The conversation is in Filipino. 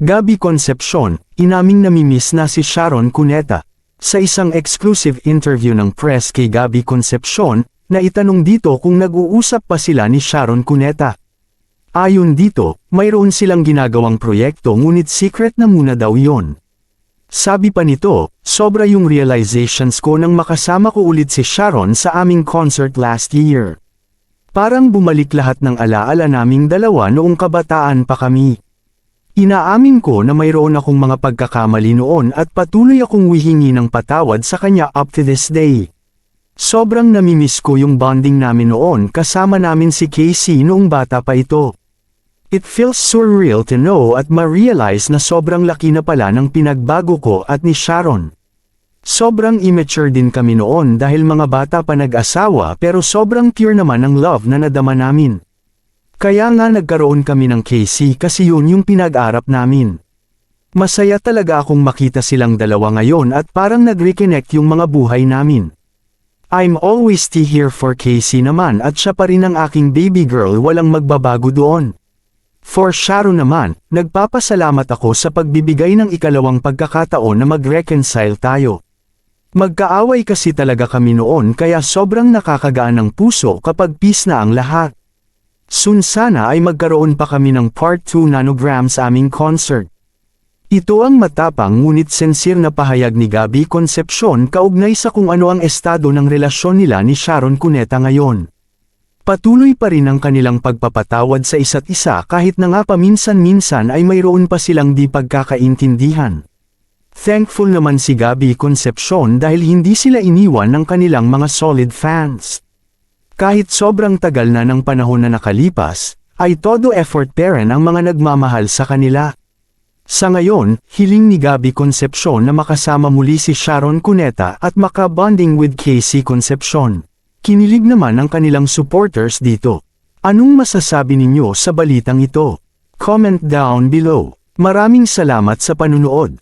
Gabby Concepcion, inaming namimiss na si Sharon Cuneta. Sa isang exclusive interview ng press kay Gabby Concepcion, na itanong dito kung nag-uusap pa sila ni Sharon Cuneta. Ayon dito, mayroon silang ginagawang proyekto ngunit secret na muna daw yon. Sabi pa nito, sobra yung realizations ko nang makasama ko ulit si Sharon sa aming concert last year. Parang bumalik lahat ng alaala naming dalawa noong kabataan pa kami. Inaamin ko na mayroon akong mga pagkakamali noon at patuloy akong humihingi ng patawad sa kanya up to this day. Sobrang namimiss ko yung bonding namin noon kasama namin si Casey noong bata pa ito. It feels surreal to know at ma-realize na sobrang laki na pala ng pinagbago ko at ni Sharon. Sobrang immature din kami noon dahil mga bata pa nag-asawa pero sobrang pure naman ang love na nadama namin. Kaya nga nagkaroon kami ng Casey kasi yun yung pinag-arap namin. Masaya talaga akong makita silang dalawa ngayon at parang nag-reconnect yung mga buhay namin. I'm always here for Casey naman at siya pa rin ang aking baby girl, walang magbabago doon. For Sharon naman, nagpapasalamat ako sa pagbibigay ng ikalawang pagkakataon na mag-reconcile tayo. Magkaaway kasi talaga kami noon kaya sobrang nakakagaan ng puso kapag peace na ang lahat. Soon sana ay magkaroon pa kami ng part 2 nanogram sa aming concert. Ito ang matapang ngunit sincere na pahayag ni Gabby Concepcion kaugnay sa kung ano ang estado ng relasyon nila ni Sharon Cuneta ngayon. Patuloy pa rin ang kanilang pagpapatawad sa isa't isa kahit na nga paminsan-minsan ay mayroon pa silang di pagkakaintindihan. Thankful naman si Gabby Concepcion dahil hindi sila iniwan ng kanilang mga solid fans. Kahit sobrang tagal na ng panahon na nakalipas, ay todo effort pa rin ang mga nagmamahal sa kanila. Sa ngayon, hiling ni Gabby Concepcion na makasama muli si Sharon Cuneta at makabonding with Casey Concepcion. Kinilig naman ang kanilang supporters dito. Anong masasabi ninyo sa balitang ito? Comment down below. Maraming salamat sa panunood.